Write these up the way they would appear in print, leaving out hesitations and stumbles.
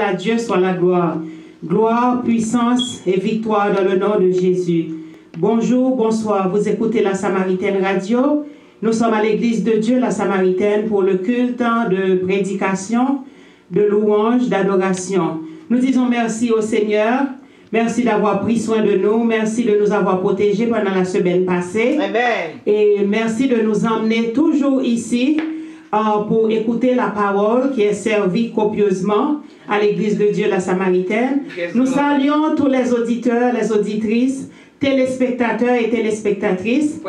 À Dieu soit la gloire. Gloire, puissance et victoire dans le nom de Jésus. Bonjour, bonsoir. Vous écoutez la Samaritaine Radio. Nous sommes à l'église de Dieu, la Samaritaine, pour le culte de prédication, de louange, d'adoration. Nous disons merci au Seigneur. Merci d'avoir pris soin de nous. Merci de nous avoir protégés pendant la semaine passée. Amen. Et merci de nous emmener toujours ici pour écouter la parole qui est servie copieusement à l'église de Dieu, la Samaritaine. Nous saluons tous les auditeurs, les auditrices, téléspectateurs et téléspectatrices.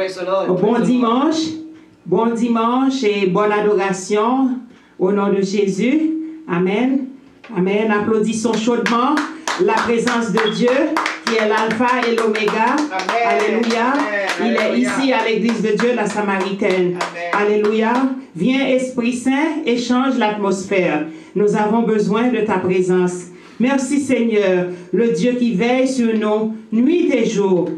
Bon dimanche et bonne adoration au nom de Jésus. Amen. Amen. Applaudissons chaudement la présence de Dieu qui est l'alpha et l'oméga. Alléluia. Il est ici à l'église de Dieu, la Samaritaine. Amen. Alléluia. Viens, Esprit Saint, et change l'atmosphère. Nous avons besoin de ta présence. Merci Seigneur, le Dieu qui veille sur nous, nuit et jour.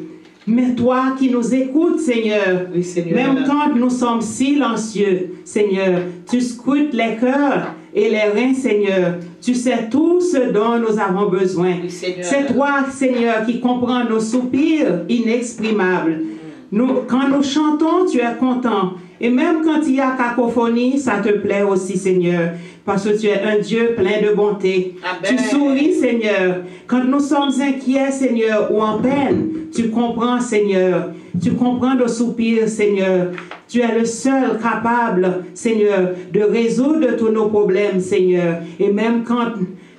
Mais toi qui nous écoutes, Seigneur, oui, Seigneur, même quand nous sommes silencieux, Seigneur, tu scrutes les cœurs et les reins, Seigneur. Tu sais tout ce dont nous avons besoin. Oui, c'est toi, Seigneur, qui comprends nos soupirs inexprimables. Quand nous chantons, tu es content. Et même quand il y a cacophonie, ça te plaît aussi, Seigneur. Parce que tu es un Dieu plein de bonté. Amen. Tu souris, Seigneur. Quand nous sommes inquiets, Seigneur, ou en peine, tu comprends, Seigneur. Tu comprends nos soupirs, Seigneur. Tu es le seul capable, Seigneur, de résoudre tous nos problèmes, Seigneur. Et même quand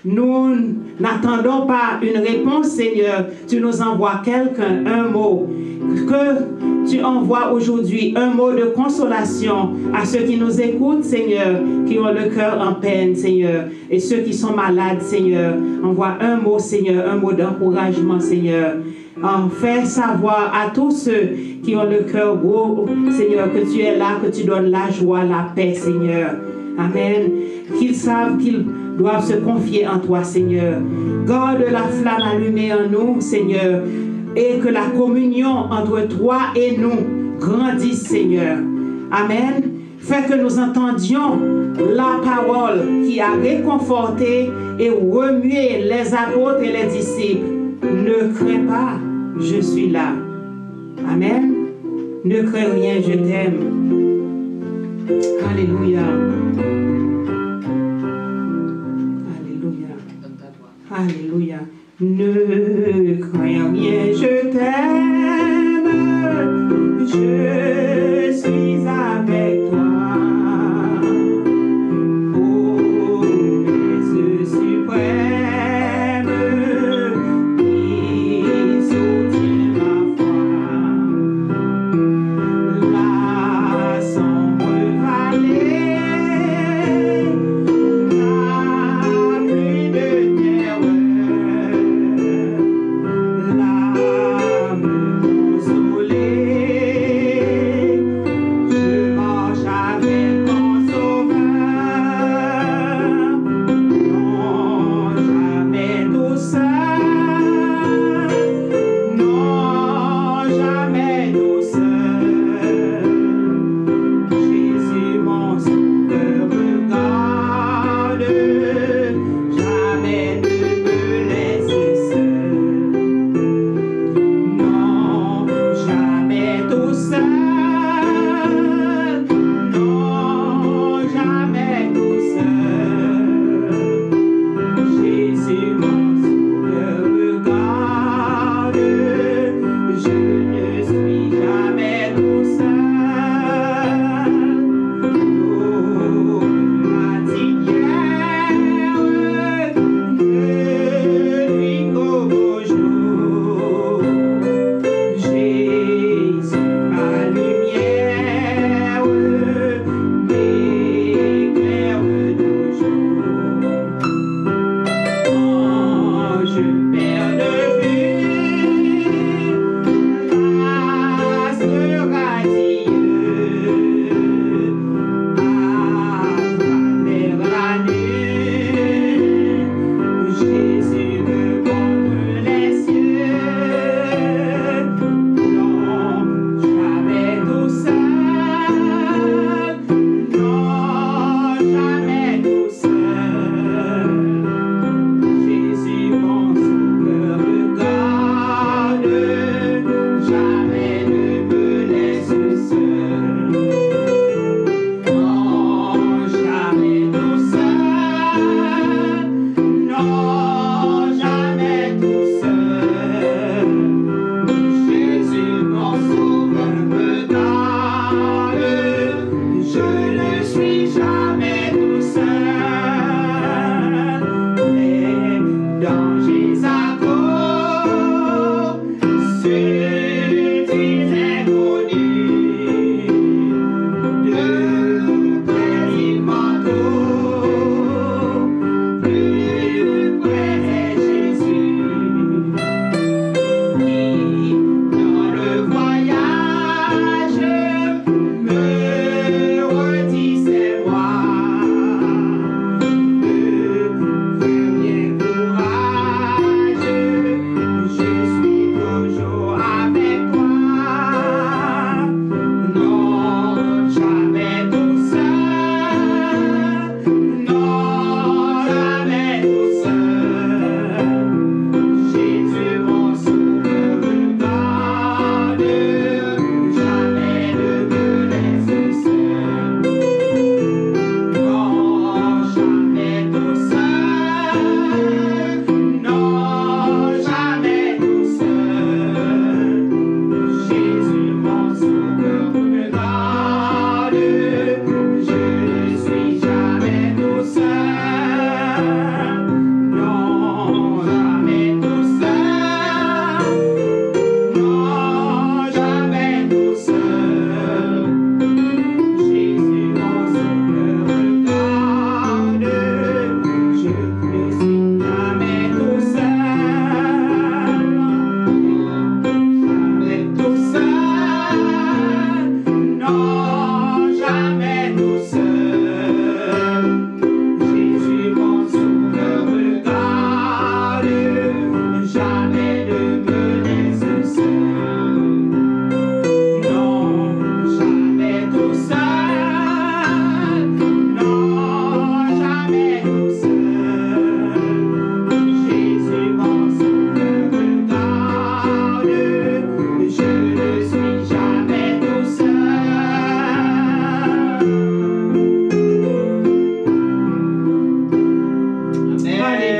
nous n'attendons pas une réponse, Seigneur, tu nous envoies quelqu'un, un mot. Que tu envoies aujourd'hui un mot de consolation à ceux qui nous écoutent, Seigneur, qui ont le cœur en peine, Seigneur. Et ceux qui sont malades, Seigneur, envoie un mot, Seigneur, un mot d'encouragement, Seigneur. Fais savoir à tous ceux qui ont le cœur gros, Seigneur, que tu es là, que tu donnes la joie, la paix, Seigneur. Amen. Qu'ils savent qu'ils doivent se confier en toi, Seigneur. Garde la flamme allumée en nous, Seigneur, et que la communion entre toi et nous grandisse, Seigneur. Amen. Fais que nous entendions la parole qui a réconforté et remué les apôtres et les disciples. Ne crains pas, je suis là. Amen. Ne crains rien, je t'aime. Alléluia. Alléluia. Alléluia. Ne crains rien, je t'aime. Je suis avec toi.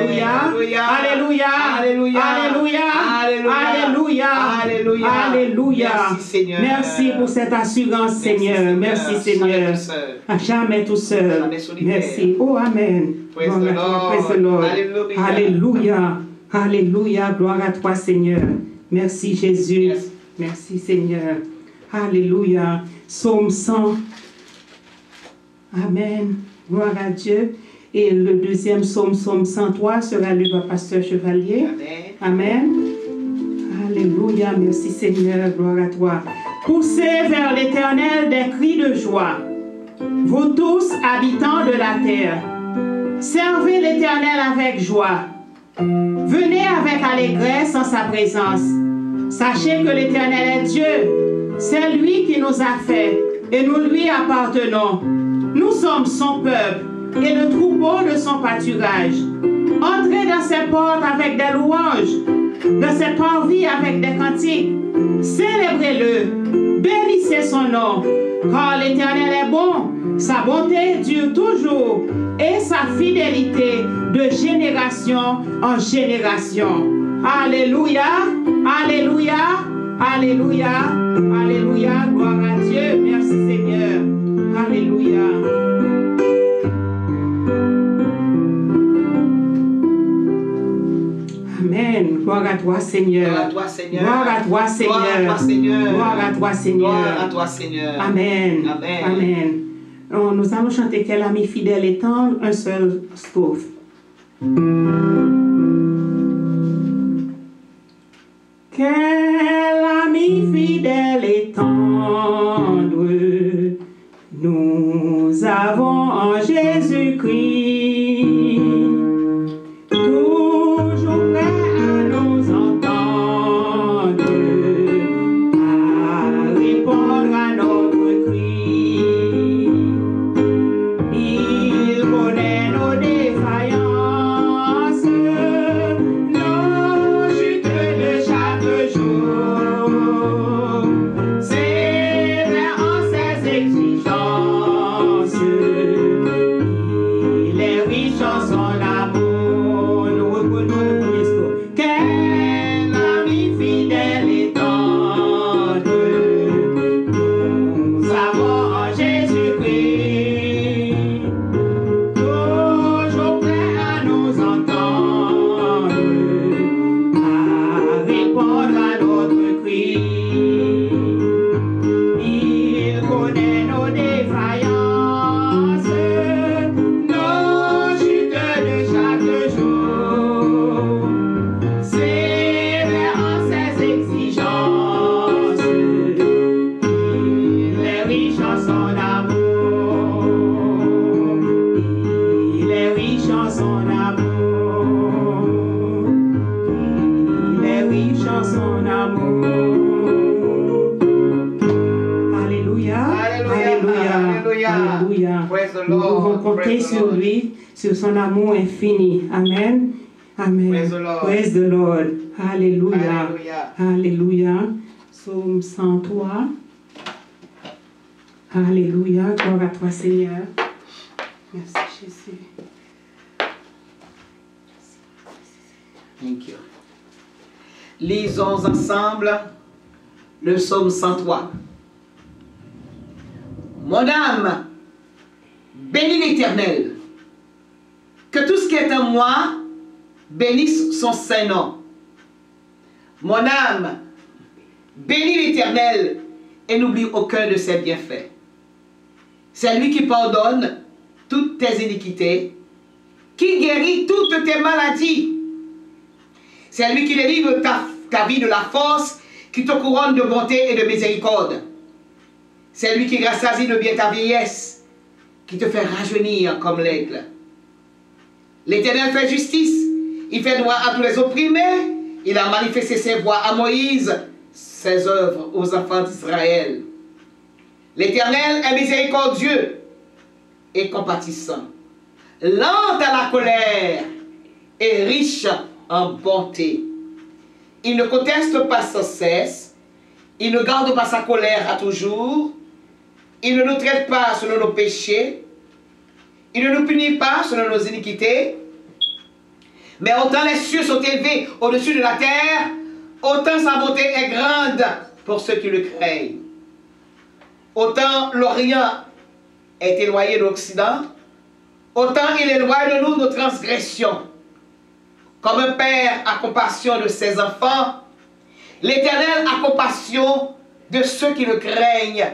Alléluia. Alléluia. Alléluia. Alléluia. Alléluia. Alléluia. Merci Seigneur. Merci pour cette assurance, Seigneur. Merci Seigneur. Jamais tout seul. Merci. Oh, Amen. Praise the Lord. Alléluia. Alléluia. Alléluia. Gloire à toi, Seigneur. Merci, Jésus. Yes. Merci, Seigneur. Alléluia. Psaume 100. Amen. Gloire à Dieu. Et le deuxième psaume, psaume 103, sera lu par Pasteur Chevalier. Amen. Amen. Alléluia. Merci, Seigneur. Gloire à toi. Poussez vers l'Éternel des cris de joie. Vous tous, habitants de la terre, servez l'Éternel avec joie. Venez avec allégresse en sa présence. Sachez que l'Éternel est Dieu. C'est lui qui nous a fait et nous lui appartenons. Nous sommes son peuple et le troupeau de son pâturage. Entrez dans ses portes avec des louanges, dans ses parvis avec des cantiques. Célébrez-le, bénissez son nom, car l'Éternel est bon, sa bonté dure toujours et sa fidélité de génération en génération. Alléluia, alléluia, alléluia, alléluia, gloire à Dieu, merci Seigneur, alléluia. Amen. Gloire à toi, Seigneur. Gloire à toi, Seigneur. Gloire à toi, Seigneur. Gloire à toi, Seigneur. Gloire à toi, Seigneur. Gloire à toi, Seigneur. Amen. Amen. Amen. Alors, nous allons chanter Quel ami fidèle et tendre, un seul strophe. Quel ami fidèle et tendre nous avons en Jésus-Christ, toujours prêt à nous entendre, à répondre à notre cri. Il connaît nos défaillances, nos chutes de chaque jour. Sévère en ses exigences, il est riche en son amour. Nous reprenons le premier strophe. Quel ami fidèle et tendre nous avons en Jésus-Christ, toujours prêt à nous entendre, à répondre à notre cri. Il connaît nos défaillances, nos chutes de chaque jour. Sévère en ses exigences, il est riche en son amour. Il est riche en son amour. Il est riche en son amour. Alléluia. Alléluia. Alléluia. Alléluia. Praise the Nous Lord. pouvons compter Praise the sur Lord. lui, sur son amour infini. Amen. Amen. Praise the Lord. Praise the Lord. Alléluia. Alléluia. Alléluia. Psaume 103. Alléluia. Gloire à toi, Seigneur. Merci, Jésus. Thank you. Lisons ensemble le psaume 103. Mon âme, bénis l'Éternel. Que tout ce qui est en moi bénisse son saint nom. Mon âme, bénis l'Éternel et n'oublie aucun de ses bienfaits. C'est lui qui pardonne toutes tes iniquités, qui guérit toutes tes maladies. C'est lui qui délivre ta vie de la force, qui te couronne de bonté et de miséricorde. C'est lui qui rassasie de bien ta vieillesse, qui te fait rajeunir comme l'aigle. L'Éternel fait justice, il fait droit à tous les opprimés, il a manifesté ses voies à Moïse, ses œuvres aux enfants d'Israël. L'Éternel est miséricordieux et compatissant, lent à la colère et riche en bonté. Il ne conteste pas sans cesse, il ne garde pas sa colère à toujours, il ne nous traite pas selon nos péchés, il ne nous punit pas selon nos iniquités, Mais autant les cieux sont élevés au-dessus de la terre, autant sa bonté est grande pour ceux qui le craignent. Autant l'Orient est éloigné de l'Occident, autant il éloigne de nous nos transgressions. Comme un père a compassion de ses enfants, l'Éternel a compassion de ceux qui le craignent,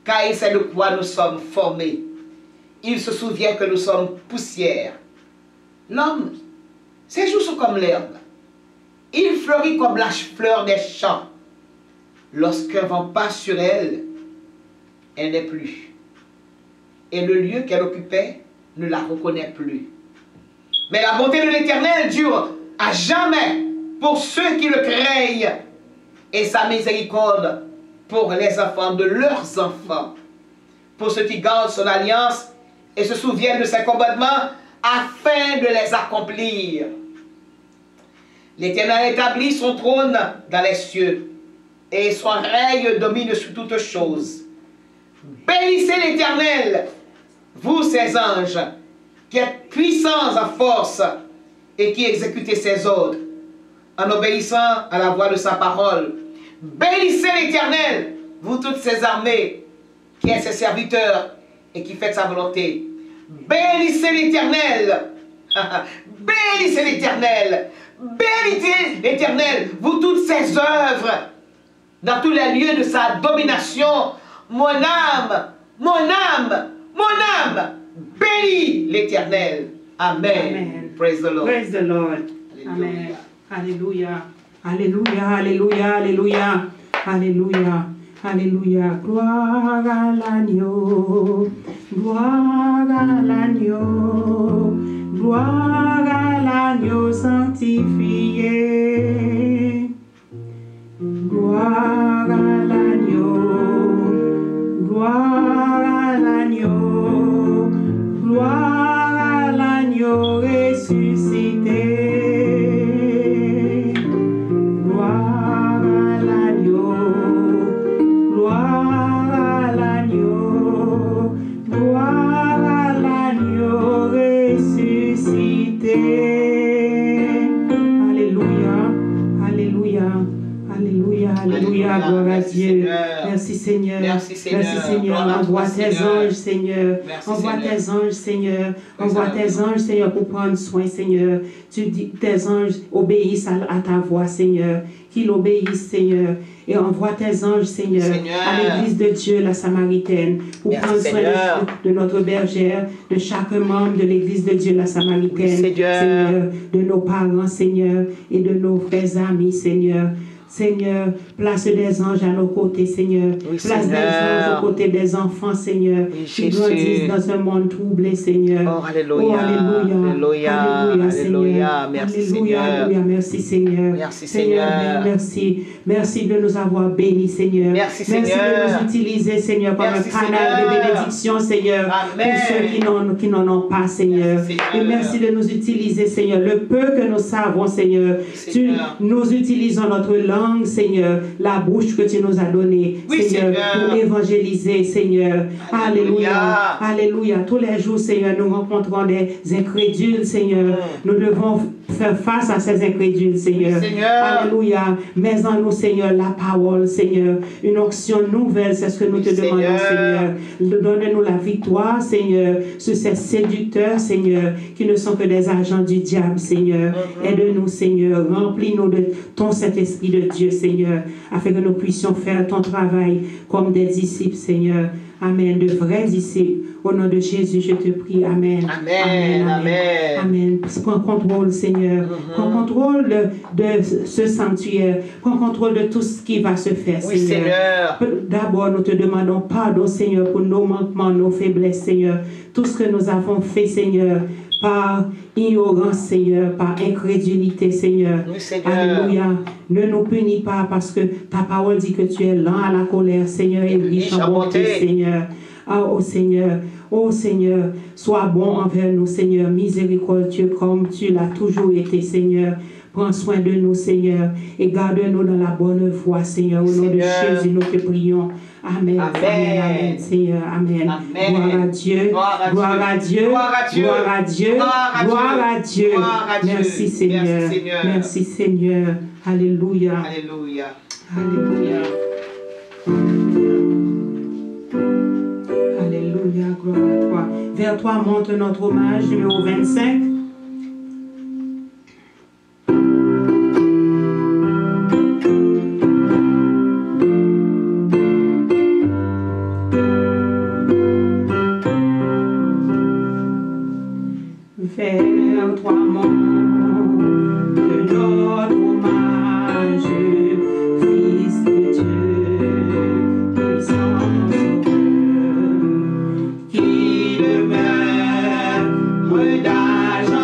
car il sait de quoi nous sommes formés. Il se souvient que nous sommes poussière. L'homme, ses jours sont comme l'herbe. Il fleurit comme la fleur des champs. Lorsqu'un vent passe sur elle, elle n'est plus. Et le lieu qu'elle occupait ne la reconnaît plus. Mais la bonté de l'Éternel dure à jamais pour ceux qui le craignent, et sa miséricorde pour les enfants de leurs enfants, pour ceux qui gardent son alliance et se souviennent de ses commandements afin de les accomplir. L'Éternel établit son trône dans les cieux et son règne domine sur toutes choses. Bénissez l'Éternel, vous ses anges, qui êtes puissants en force et qui exécutez ses ordres en obéissant à la voix de sa parole. Bénissez l'Éternel, vous toutes ses armées, qui êtes ses serviteurs et qui faites sa volonté. Bénissez l'Éternel, bénissez l'Éternel, bénissez l'Éternel, vous toutes ses œuvres, dans tous les lieux de sa domination. Mon âme, mon âme, mon âme, bénis l'Éternel. Amen. Amen. Praise the Lord. Praise the Lord. Amen. Alléluia. Alléluia, alléluia, alléluia, alléluia, alléluia. Gloire à l'agneau, gloire à l'agneau, gloire à l'agneau sanctifié. Gloire à l'agneau, gloire à l'agneau, gloire à l'agneau ressuscité. Alléluia, gloire à Dieu. Merci Seigneur. Merci Seigneur. Merci Seigneur. Envoie tes anges, Seigneur. Envoie tes anges, Seigneur. Envoie tes anges, Seigneur, pour prendre soin, Seigneur. Tu dis que tes anges obéissent à ta voix, Seigneur. Qu'ils obéissent, Seigneur. Et envoie tes anges, Seigneur, à l'église de Dieu, la Samaritaine, pour prendre soin de notre bergère, de chaque membre de l'église de Dieu, la Samaritaine, Seigneur, de nos parents, Seigneur, et de nos frères amis, Seigneur. Seigneur, place des anges à nos côtés, Seigneur. Oui, place des anges aux côtés des enfants, Seigneur, qui grandissent dans un monde troublé, Seigneur. Oh, alléluia. Oh, alléluia. Alléluia. Alléluia, Seigneur. Alléluia. Merci, Alléluia, Seigneur. alléluia. Merci, Seigneur. Merci, Seigneur. Merci. Merci de nous avoir bénis, Seigneur. Merci, Seigneur. Merci de nous utiliser, Seigneur, comme Merci, un canal Seigneur. de bénédiction, Seigneur, Amen. pour ceux qui n'en ont pas, Seigneur. Merci, Seigneur. Et merci de nous utiliser, Seigneur. Le peu que nous savons, Seigneur, nous utilisons notre langue, Seigneur, la bouche que tu nous as donnée, Oui, Seigneur, Seigneur. pour évangéliser, Seigneur. Alléluia. Alléluia. Alléluia. Tous les jours, Seigneur, nous rencontrons des incrédules, Seigneur. Nous devons faire face à ces incrédules, Seigneur. Oui, Seigneur. Alléluia. Mets en nous, Seigneur, la parole, Seigneur. Une onction nouvelle, c'est ce que nous te demandons, Seigneur. Donne-nous la victoire, Seigneur, sur ces séducteurs, Seigneur, qui ne sont que des agents du diable, Seigneur. Aide-nous, Seigneur. Remplis-nous de ton Saint-Esprit de Dieu, Seigneur, afin que nous puissions faire ton travail comme des disciples, Seigneur. Amen. De vrais disciples. Au nom de Jésus, je te prie. Amen. Amen. Amen. Amen. Prends contrôle, Seigneur. Prends contrôle de ce sanctuaire. Prends contrôle de tout ce qui va se faire, Oui, Seigneur. D'abord, nous te demandons pardon, Seigneur, pour nos manquements, nos faiblesses, Seigneur. Tout ce que nous avons fait, Seigneur, par ignorance, Seigneur, par incrédulité, Seigneur. Oui, Seigneur. Alléluia. Ne nous punis pas parce que ta parole dit que tu es lent à la colère, Seigneur, et riche en bonté, Seigneur. Ah, oh Seigneur, sois bon envers nous, Seigneur, miséricordieux comme tu l'as toujours été, Seigneur. Prends soin de nous, Seigneur, et garde-nous dans la bonne voie, Seigneur. Au nom de Jésus, nous te prions. Amen. Amen. Amen. Seigneur. Amen. Amen. Gloire à Dieu. Gloire à Dieu. Gloire à Dieu. Gloire à Dieu. Gloire à Dieu. Merci, Seigneur. Merci, Seigneur. Alléluia. Alléluia. Alléluia. Alléluia. Gloire à toi. Vers toi monte notre hommage numéro 25. Vers toi monte notre hommage, Fils de Dieu, puissant sauveur, qui demeure d'âge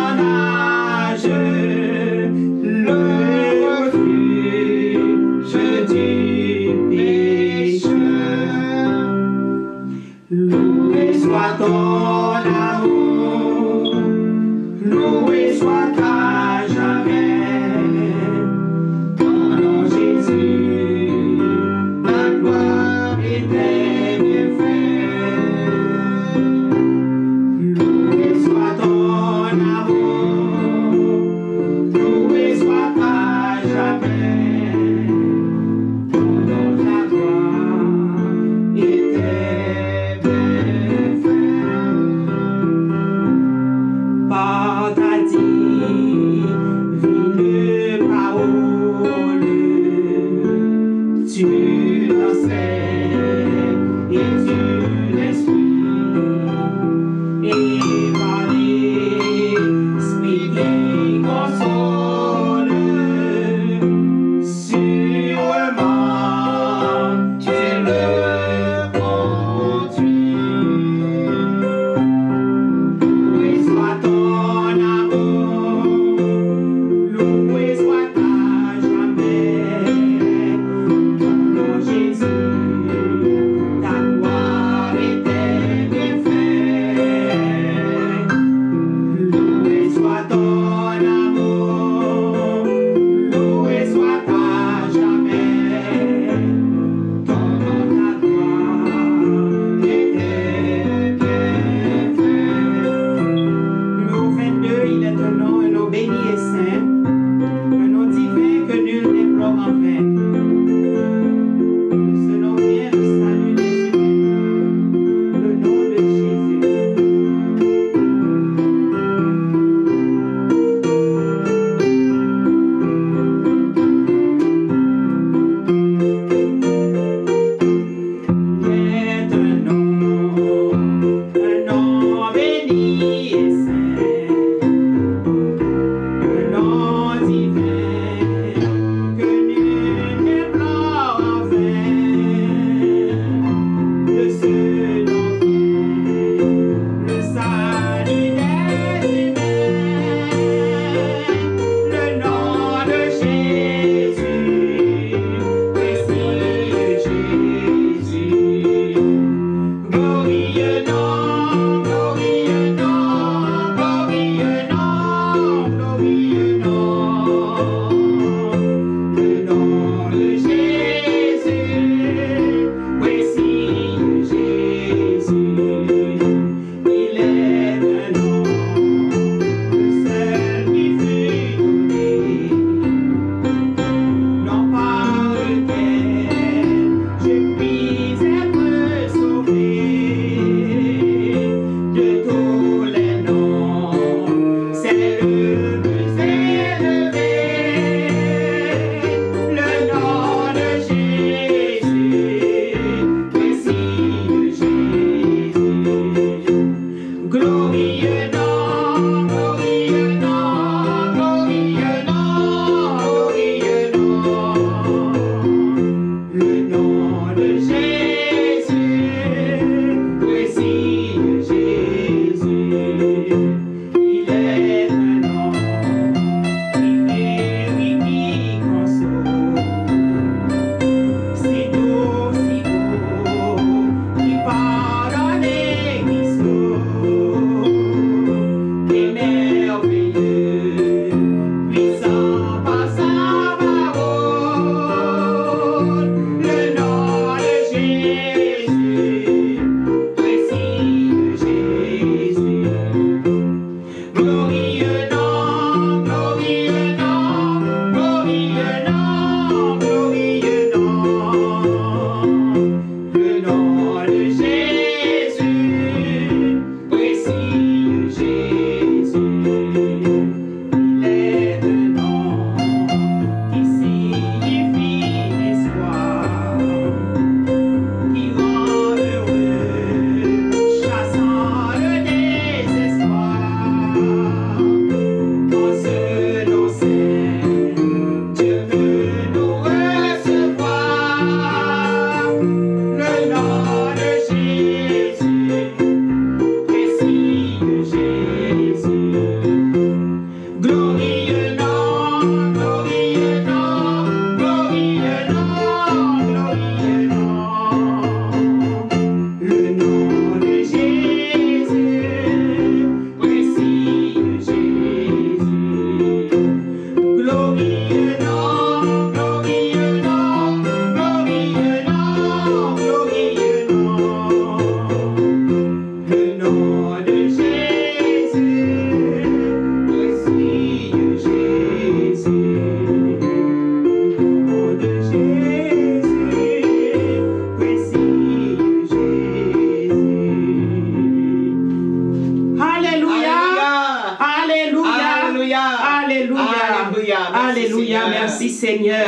Alléluia. Alléluia. Merci Seigneur.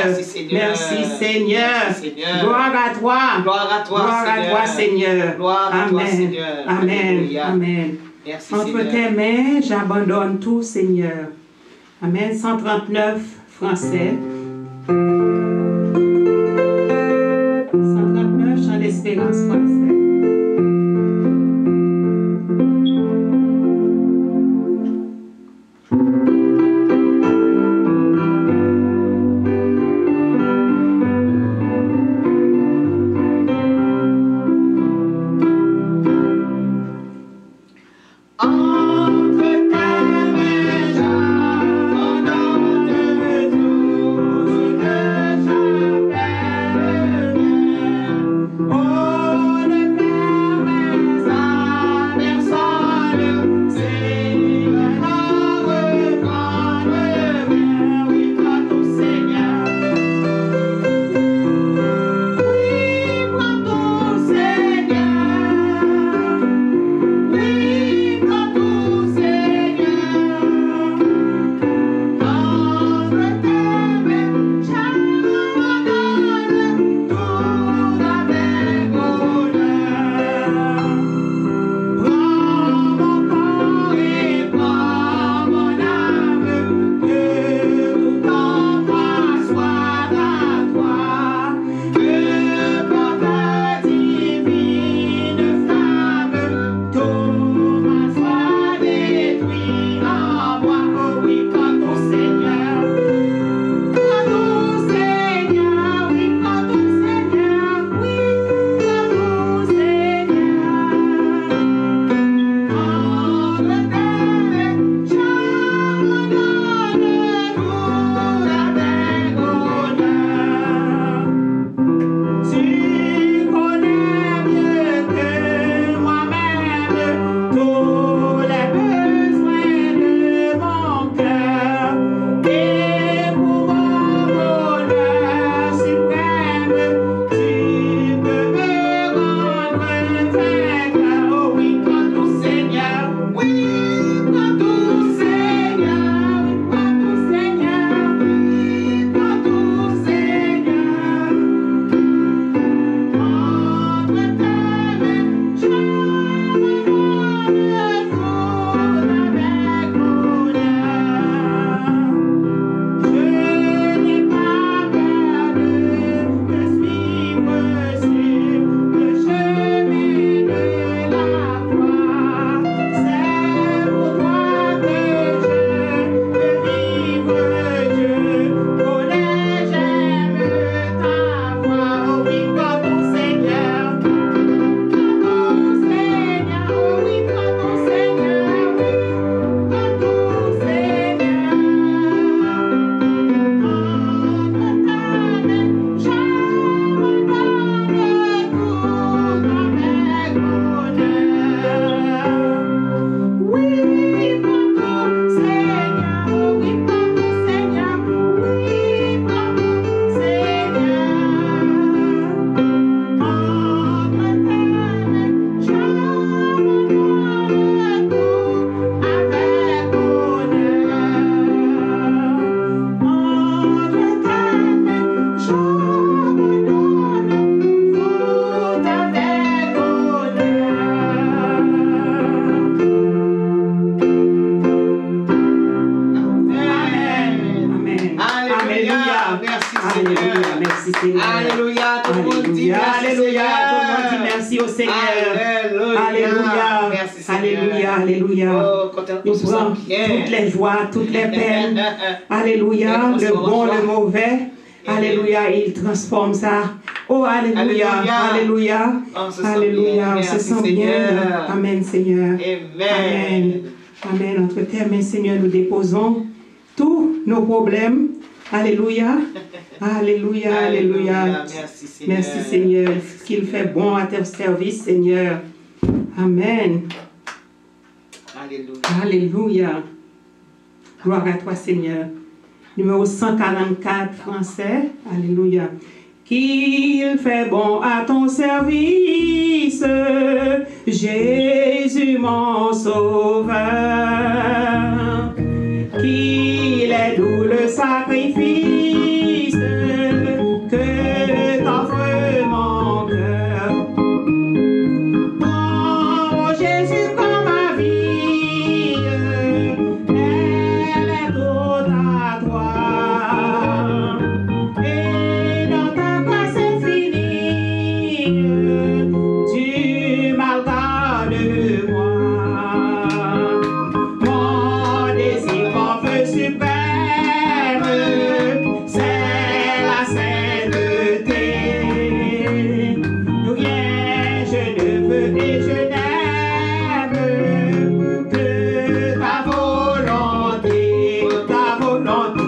Merci Seigneur. Gloire à toi. Gloire à toi, Seigneur. Gloire à toi, Amen. Seigneur. Amen. Alléluia. Amen. Merci, Entre Seigneur. tes mains, j'abandonne tout, Seigneur. Amen. 139 français. 139, chant d'espérance français. Alléluia, tout le monde dit merci. Alléluia, tout le monde dit merci au Seigneur. Alléluia, merci Seigneur. Alléluia, Alléluia. Oh, quand on Nous se sent prenons bien. toutes les joies, toutes les peines. Alléluia, le bon, le mauvais. Alléluia, il transforme ça. Oh, Alléluia, Alléluia, On se sent Alléluia, bien. on se Merci, sent bien. Seigneur. Amen, Seigneur. Amen. Amen. Entre tes mains, Seigneur, nous déposons tous nos problèmes. Alléluia. Alléluia, Alléluia. Merci Seigneur. Merci Seigneur. Qu'il fait bon à ton service, Seigneur. Amen. Alléluia. Alléluia. Gloire à toi, Seigneur. Numéro 144, français. Alléluia. Qu'il fait bon à ton service, Jésus mon sauveur. Qu'il C'est doux le sacrifice que t'offre mon cœur. Oh Jésus, comme ma vie, elle est toute à toi. Et dans ta grâce infinie, tu m'as gardé moi. Mon désir, mon feu suprême, c'est la sainteté. Rien je ne veux et je n'aime que ta volonté, ta volonté.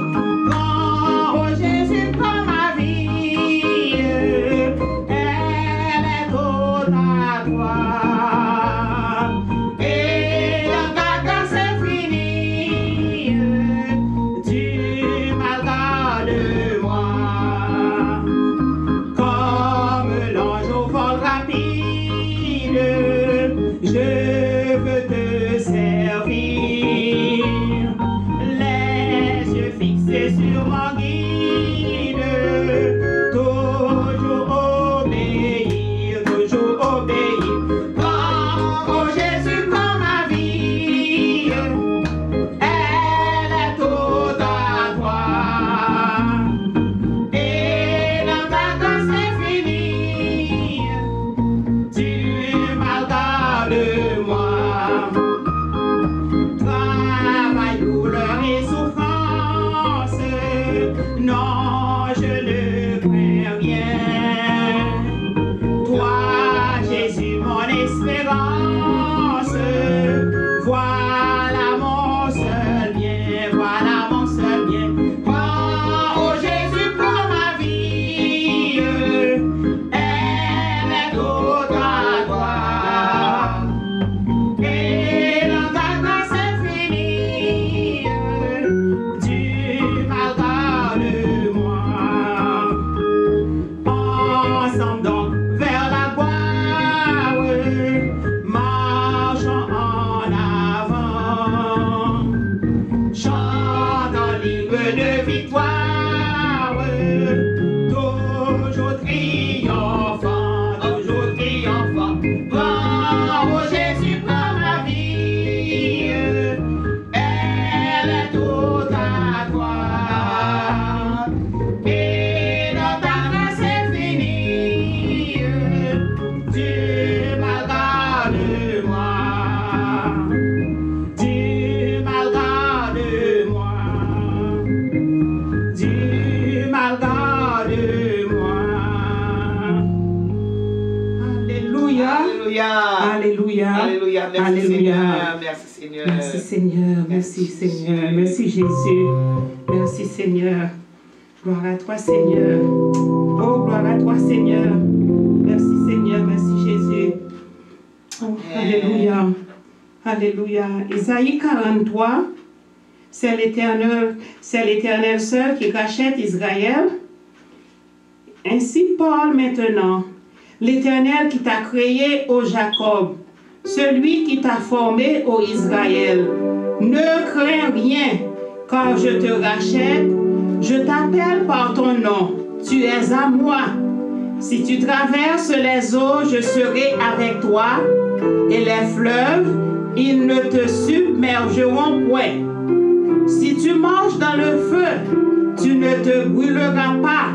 Oh Jésus, comme ma vie, elle est toute à toi. Et dans ta grâce infinie, tu m'as gardé moi. Comme l'ange au vol rapide, je veux te servir. Les yeux fixés sur mon guide, toujours obéir, toujours obéir. Oh Jésus, comme ma vie, elle est toute à toi. Et dans ta grâce infinie, tu m'as gardé moi. Travail, douleur et souffrance, non, je ne crains rien. Toi, Jésus, mon espérance, voilà mon seul bien, voilà mon seul bien. Oh Jésus, pour ma vie, elle est toute à toi. Et dans ta grâce infinie, tu m'as gardé moi. Ensemble donc vers la gloire, marchons en avant, chantant l'hymne de victoire, toujours triomphant, toujours triomphant. Oh Jésus, comme la vie, elle est toute à toi. Et dans ta grâce infinie, tu m'as gardé moi. Tu m'as gardé moi. Tu m'as gardé moi. Alléluia. Alléluia. Alléluia. Alléluia. Merci Alléluia. Seigneur. Merci Seigneur. Merci Seigneur, merci Seigneur, merci Jésus, merci Seigneur. Gloire à toi Seigneur. Oh, gloire à toi Seigneur. Merci Seigneur, merci Jésus. Oh, alléluia. Alléluia. Isaïe 43, c'est l'Éternel seul qui rachète Israël. Ainsi parle maintenant l'Éternel qui t'a créé, ô Jacob, celui qui t'a formé, ô Israël. Ne crains rien, car je te rachète, je t'appelle par ton nom, tu es à moi. Si tu traverses les eaux, je serai avec toi, et les fleuves, ils ne te submergeront point. Si tu marches dans le feu, tu ne te brûleras pas,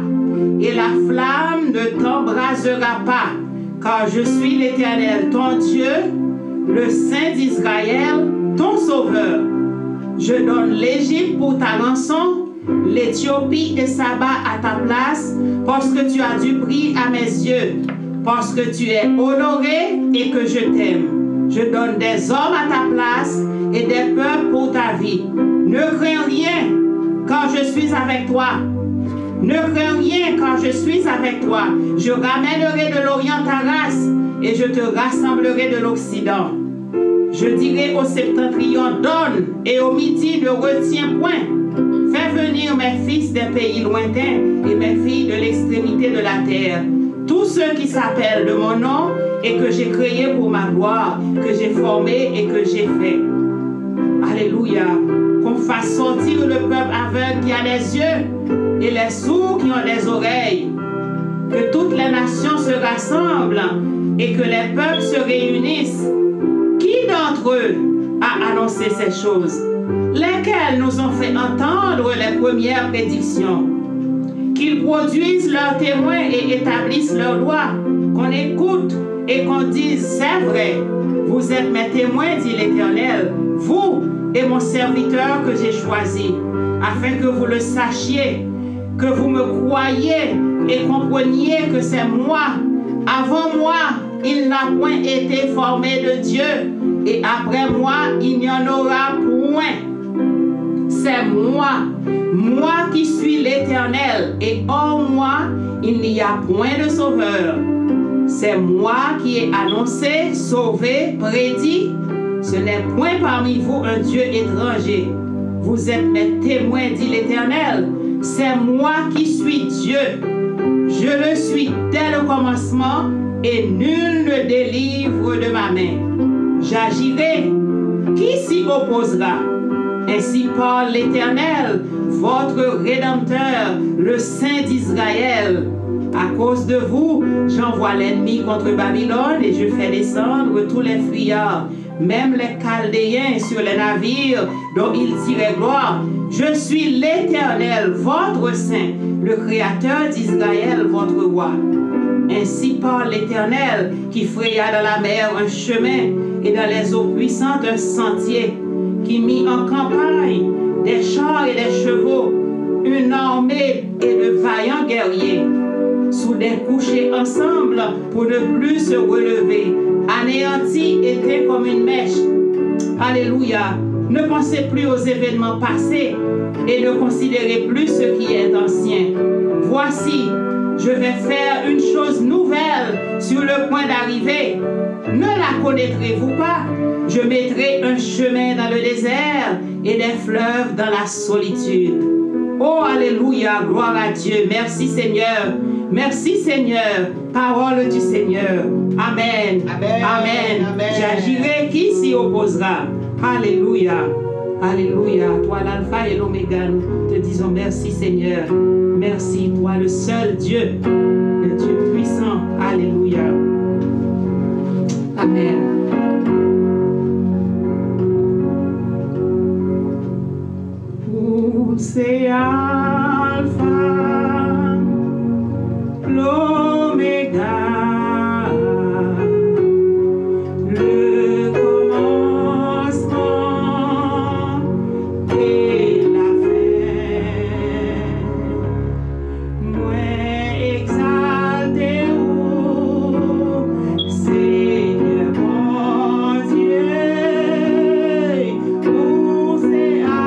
et la flamme ne t'embrasera pas, car je suis l'Éternel, ton Dieu, le Saint d'Israël, ton Sauveur. Je donne l'Égypte pour ta rançon, l'Éthiopie et Saba à ta place, parce que tu as du prix à mes yeux, parce que tu es honoré et que je t'aime. Je donne des hommes à ta place et des peuples pour ta vie. Ne crains rien, car je suis avec toi. Ne crains rien, car je suis avec toi. Je ramènerai de l'Orient ta race, et je te rassemblerai de l'Occident. Je dirai au septentrion, donne, et au midi, ne retiens point. Fais venir mes fils des pays lointains et mes filles de l'extrémité de la terre. Tous ceux qui s'appellent de mon nom et que j'ai créé pour ma gloire, que j'ai formé et que j'ai fait. Alléluia. fasses sortir le peuple aveugle qui a les yeux et les sourds qui ont des oreilles. Que toutes les nations se rassemblent et que les peuples se réunissent. Qui d'entre eux a annoncé ces choses? Lesquels nous ont fait entendre les premières prédictions? Qu'ils produisent leurs témoins et établissent leurs lois, qu'on écoute et qu'on dise, c'est vrai, vous êtes mes témoins, dit l'Éternel, vous et mon serviteur que j'ai choisi, afin que vous le sachiez, que vous me croyiez et compreniez que c'est moi. Avant moi, il n'a point été formé de Dieu, et après moi, il n'y en aura point. C'est moi qui suis l'Éternel, et hors moi, il n'y a point de sauveur. C'est moi qui ai annoncé, sauvé, prédit. Ce n'est point parmi vous un Dieu étranger. Vous êtes mes témoins, dit l'Éternel. C'est moi qui suis Dieu. Je le suis dès le commencement, et nul ne délivre de ma main. J'agirai. Qui s'y opposera? Ainsi parle l'Éternel, votre Rédempteur, le Saint d'Israël. À cause de vous, j'envoie l'ennemi contre Babylone et je fais descendre tous les fuyards, même les Chaldéens sur les navires dont ils tiraient gloire. Je suis l'Éternel, votre Saint, le Créateur d'Israël, votre roi. Ainsi parle l'Éternel qui fraya dans la mer un chemin et dans les eaux puissantes un sentier, qui mit en campagne des chars et des chevaux, une armée et de vaillants guerriers, soudain couchés ensemble pour ne plus se relever, anéantis étaient comme une mèche. Alléluia. Ne pensez plus aux événements passés et ne considérez plus ce qui est ancien. Voici, je vais faire une chose nouvelle sur le point d'arriver. Ne la connaîtrez-vous pas? Je mettrai un chemin dans le désert et des fleuves dans la solitude. Oh, alléluia, gloire à Dieu. Merci Seigneur. Merci Seigneur. Parole du Seigneur. Amen. Amen. Amen. Amen. J'agirai, qui s'y opposera? Alléluia. Alléluia. Toi l'alpha et l'oméga, nous te disons merci Seigneur. Merci, toi le seul Dieu, le Dieu puissant. Alléluia. Amen. C'est Alpha, l'Oméga, le commencement et la fin. Moi exalté, ô Seigneur mon Dieu, ô c'est Alpha.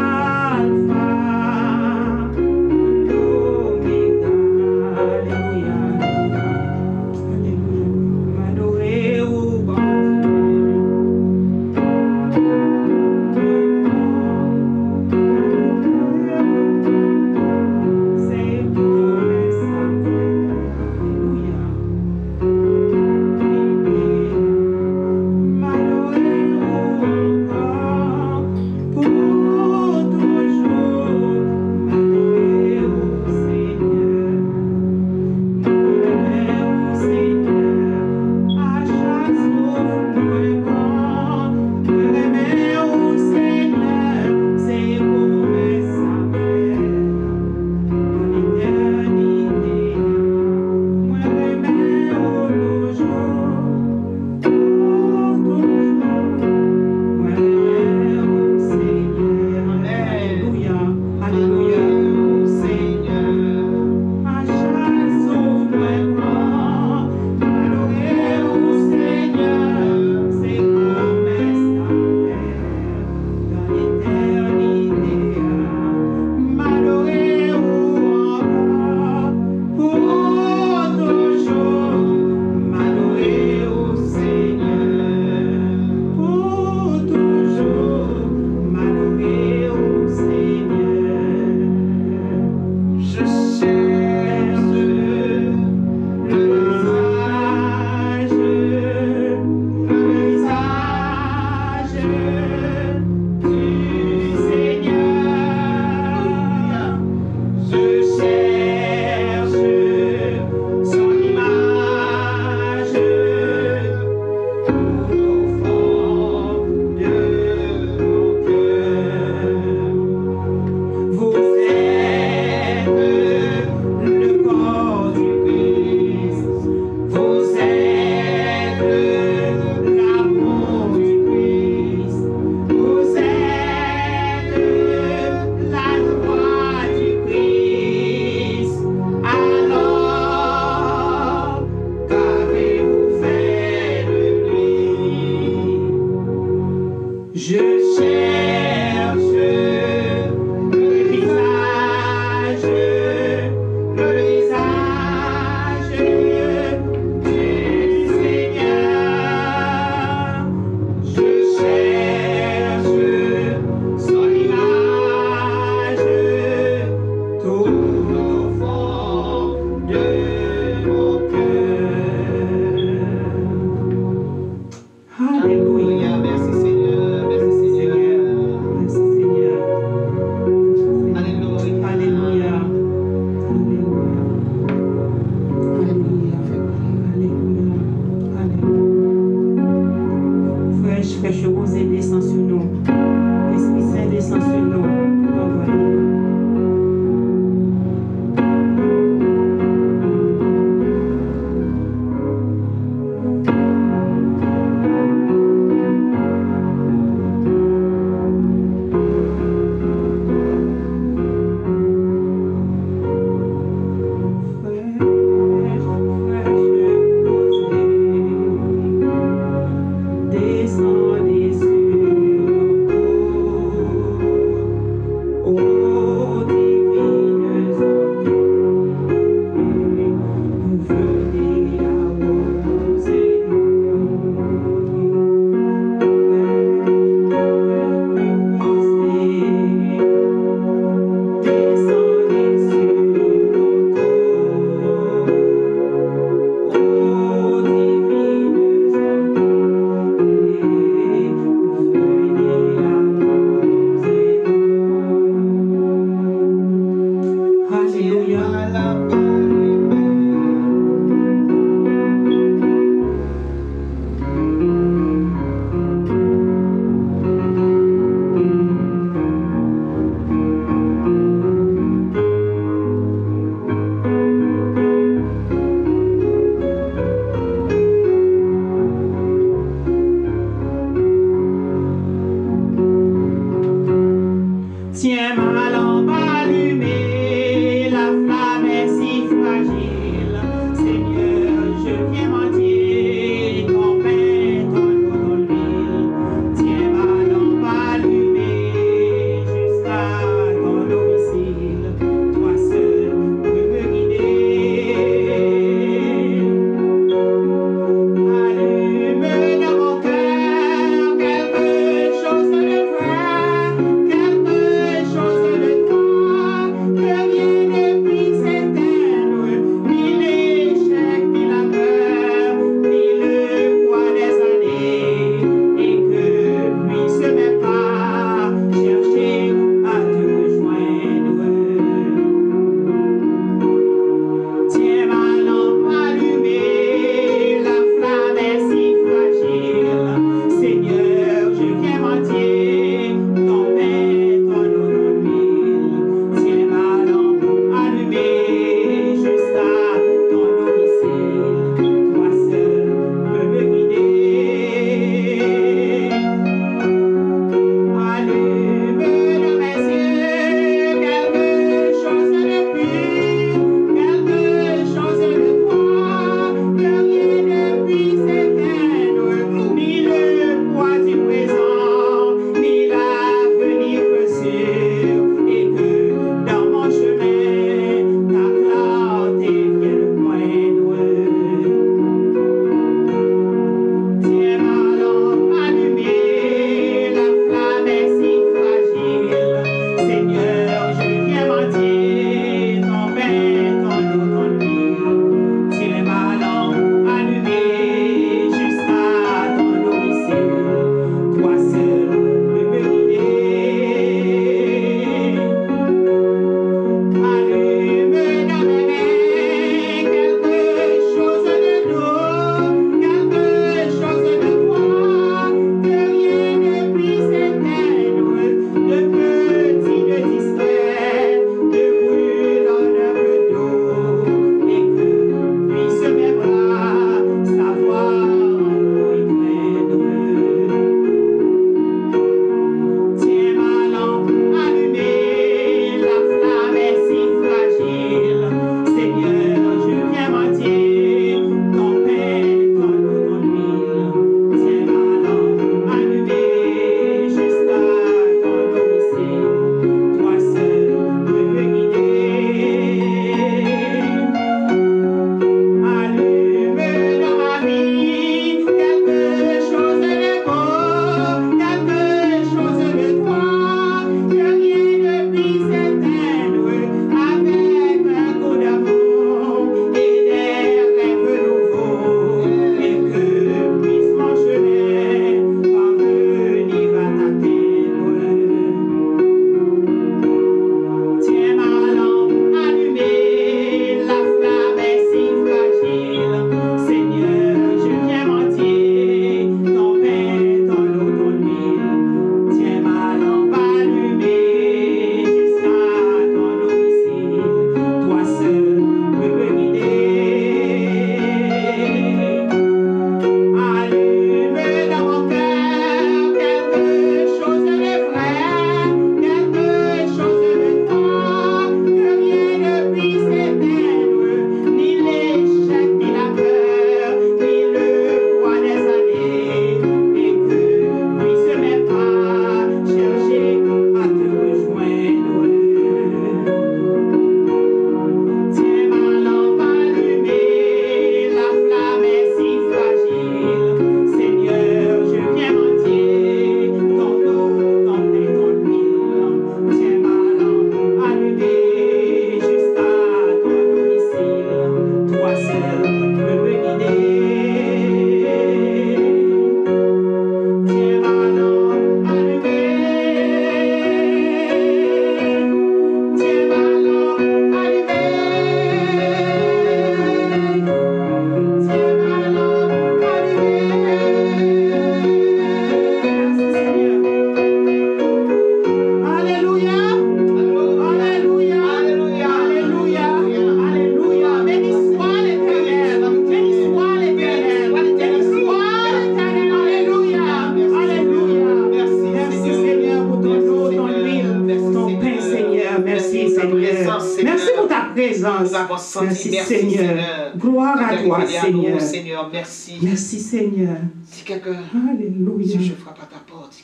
Seigneur. Merci pour ta présence. Nous avons senti. Merci, Merci, Seigneur. Gloire à toi, Seigneur. Seigneur, merci. Merci, Seigneur. Si quelqu'un, Alléluia. si je frappe à ta porte,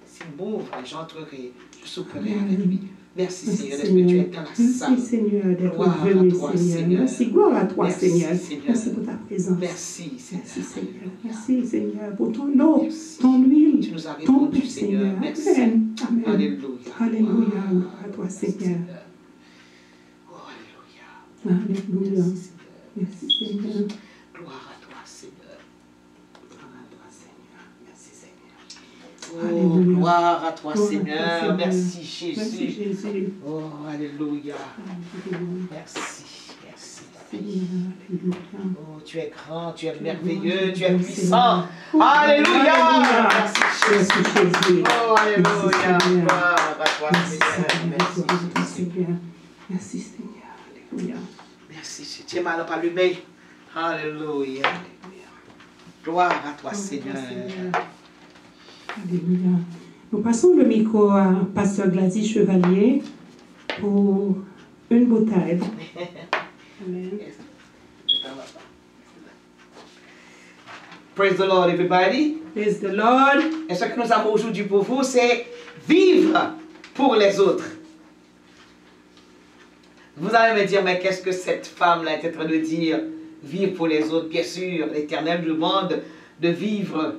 s'il m'ouvre, j'entrerai, je souperai avec lui. Merci, Seigneur, d'être que tu es dans la salle. Merci, Seigneur, d'être Gloire venu, à toi, Seigneur. Merci, gloire à toi, Merci, Seigneur. Seigneur. Merci pour ta présence. Merci, Seigneur. Merci, Seigneur. Merci, Seigneur, pour ton eau, Merci. ton huile, Tu nous as ton répondu, pain, Seigneur. Seigneur. Merci. Amen. Amen. Alléluia. Alléluia. Gloire à toi, Seigneur. Oh, alléluia. Alléluia. Merci, Seigneur. Merci, Seigneur. Gloire à toi, Seigneur. Gloire à toi, Seigneur. Merci, Seigneur. Oh, Alléluia. gloire à toi, Gloire à toi, Seigneur. Seigneur. Merci, Jésus. Merci, Jésus. Oh, alléluia. Alléluia. Merci, merci. Seigneur, alléluia. Oh, tu es grand, tu es merveilleux, tu es Merci, puissant. Seigneur. Alléluia. Alléluia. Merci, Merci, Jésus. Oh, alléluia. Merci, Seigneur. Gloire à toi, Merci, Seigneur. Seigneur. Merci, Gloire à toi, Jésus. Seigneur. Merci, Seigneur. Alléluia. Merci, Seigneur. Tu es mal pas allumé. Alléluia. Gloire à toi, Seigneur. Alléluia. Nous passons le micro à Pasteur Gladys Chevalier pour une bouteille. Amen. Praise the Lord, everybody. Praise the Lord. Et ce que nous avons aujourd'hui pour vous, c'est vivre pour les autres. Vous allez me dire, mais qu'est-ce que cette femme-là est en train de dire? Vivre pour les autres. Bien sûr, l'Éternel nous demande de vivre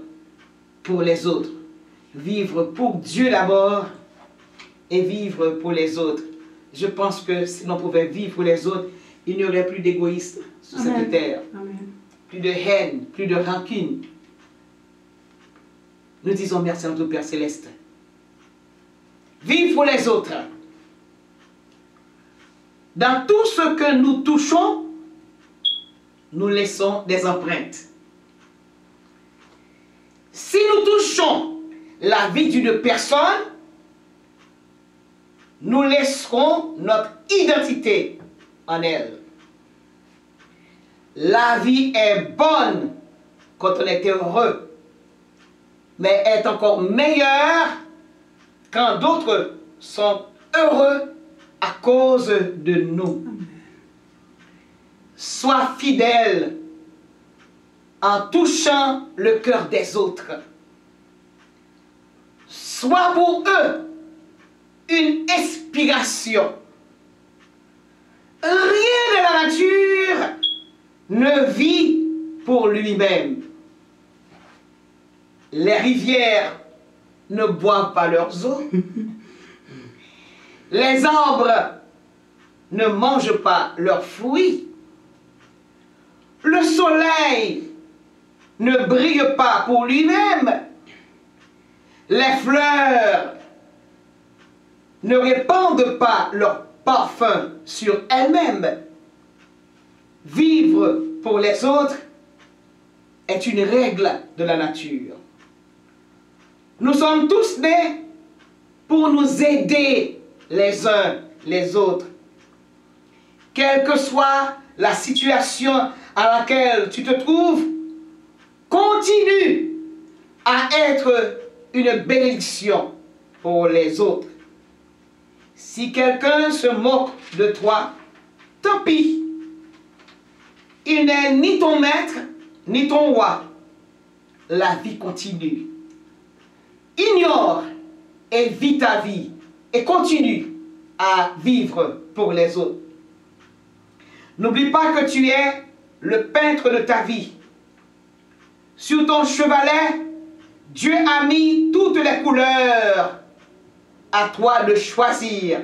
pour les autres. Vivre pour Dieu d'abord et vivre pour les autres. Je pense que si l'on pouvait vivre pour les autres, il n'y aurait plus d'égoïsme sur cette terre. Amen. Plus de haine, plus de rancune. Nous disons merci à notre Père Céleste. Vivre pour les autres. Dans tout ce que nous touchons, nous laissons des empreintes. Si nous touchons la vie d'une personne, nous laisserons notre identité en elle. La vie est bonne quand on est heureux, mais est encore meilleure quand d'autres sont heureux à cause de nous. Sois fidèle en touchant le cœur des autres. Sois pour eux une inspiration. Rien de la nature ne vit pour lui-même. Les rivières ne boivent pas leurs eaux. Les arbres ne mangent pas leurs fruits. Le soleil ne brille pas pour lui-même. Les fleurs ne répandent pas leur parfum sur elles-mêmes. Vivre pour les autres est une règle de la nature. Nous sommes tous nés pour nous aider les uns les autres. Quelle que soit la situation à laquelle tu te trouves, continue à être une bénédiction pour les autres. Si quelqu'un se moque de toi, tant pis. Il n'est ni ton maître, ni ton roi. La vie continue. Ignore et vis ta vie et continue à vivre pour les autres. N'oublie pas que tu es le peintre de ta vie. Sur ton chevalet, Dieu a mis toutes les couleurs. À toi de choisir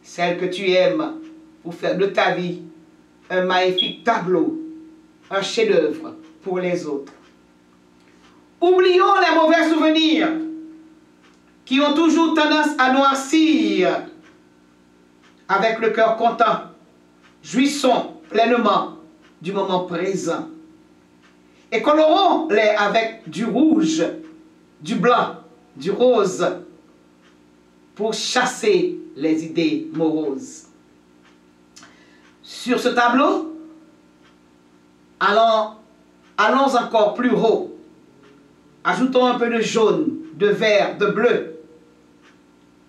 celle que tu aimes pour faire de ta vie un magnifique tableau, un chef-d'œuvre pour les autres. Oublions les mauvais souvenirs qui ont toujours tendance à noircir. Avec le cœur content, jouissons pleinement du moment présent et colorons-les avec du rouge, du blanc, du rose pour chasser les idées moroses. Sur ce tableau, allons encore plus haut. Ajoutons un peu de jaune, de vert, de bleu,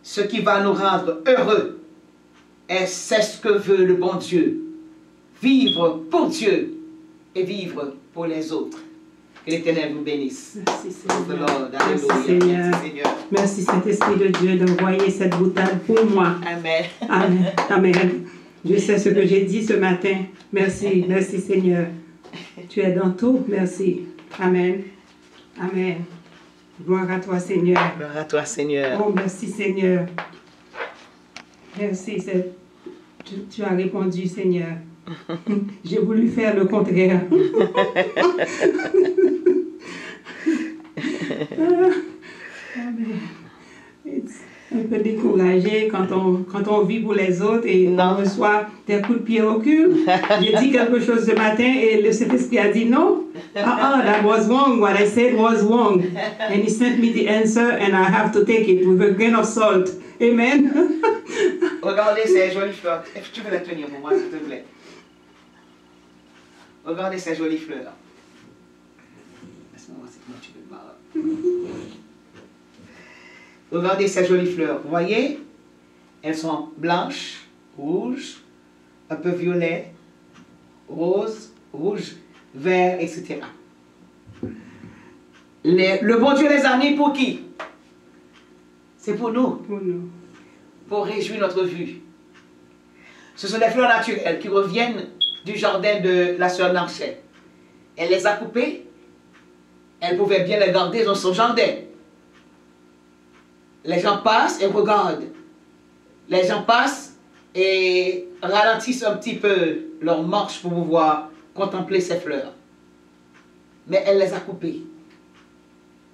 ce qui va nous rendre heureux Et c'est ce que veut le bon Dieu. Vivre pour Dieu et vivre pour les autres. Que l'Éternel vous bénisse. Merci Seigneur. Merci Seigneur. Merci Seigneur. Merci Saint-Esprit de Dieu d'envoyer cette boutade pour moi. Amen. Amen. Amen. Je sais ce que j'ai dit ce matin. Merci. Merci Seigneur. Tu es dans tout. Merci. Amen. Amen. Gloire à toi Seigneur. Gloire à toi Seigneur. Oh, merci Seigneur. Merci. Tu as répondu Seigneur. J'ai voulu faire le contraire. Un peu découragé quand on vit pour les autres et on reçoit des coups de pied au cul. J'ai dit quelque chose ce matin et le Saint-Esprit a dit non. That was wrong. What I said was wrong. And he sent me the answer and I have to take it with a grain of salt. Amen. Regardez ces jolies fleurs. Est-ce que tu veux la tenir pour moi, s'il te plaît? Regardez ces jolies fleurs. À ce moment, c'est comment tu peux pas. Regardez ces jolies fleurs. Vous voyez? Elles sont blanches, rouges, un peu violet, rose, rouge, vert, etc. Le bon Dieu les a mis pour qui? C'est pour nous. Pour nous. Pour réjouir notre vue. Ce sont des fleurs naturelles qui reviennent du jardin de la sœur Nanchet. Elle les a coupées. Elle pouvait bien les garder dans son jardin. Les gens passent et regardent. Les gens passent et ralentissent un petit peu leur marche pour pouvoir contempler ces fleurs. Mais elle les a coupées.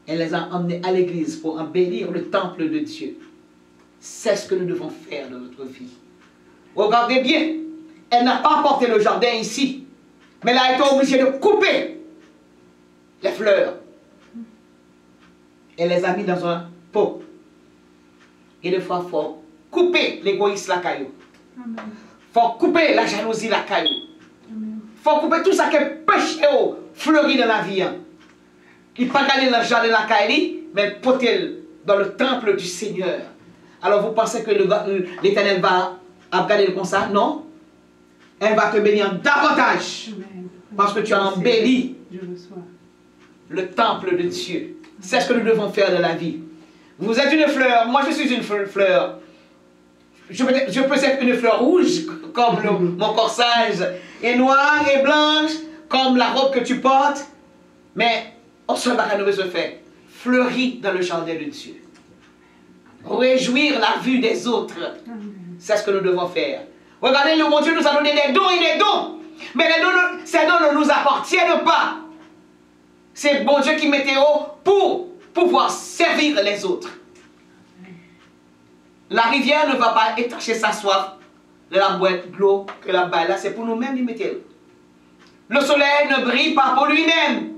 Elle les a emmenées à l'église pour embellir le temple de Dieu. C'est ce que nous devons faire dans notre vie. Regardez bien, elle n'a pas apporté le jardin ici, mais elle a été obligée de couper les fleurs. Elle les a mis dans un pot. Et des fois, il faut couper l'égoïsme la caillou. Il faut couper la jalousie la caillou. Il faut couper tout ça qui est péché fleuri dans la vie. Il ne peut pas aller dans le jardin de la caillou, mais porter dans le temple du Seigneur. Alors vous pensez que l'Éternel va regarder comme ça? Non. Elle va te bénir davantage. Amen. Parce que tu as embelli le temple de Dieu. C'est ce que nous devons faire dans la vie. Vous êtes une fleur, moi je suis une fleur. Je peux être une fleur rouge, comme mon corsage, et noire et blanche, comme la robe que tu portes. Mais on se bat à nous se faire. Fleurir dans le jardin de Dieu. Réjouir la vue des autres. C'est ce que nous devons faire. Regardez, le bon Dieu nous a donné des dons et des dons. Mais ces dons ne nous appartiennent pas. C'est le bon Dieu qui mettait haut pour pouvoir servir les autres. La rivière ne va pas étancher sa soif de la boîte de l'eau que la balle là, c'est pour nous-mêmes y mettre. Le soleil ne brille pas pour lui-même.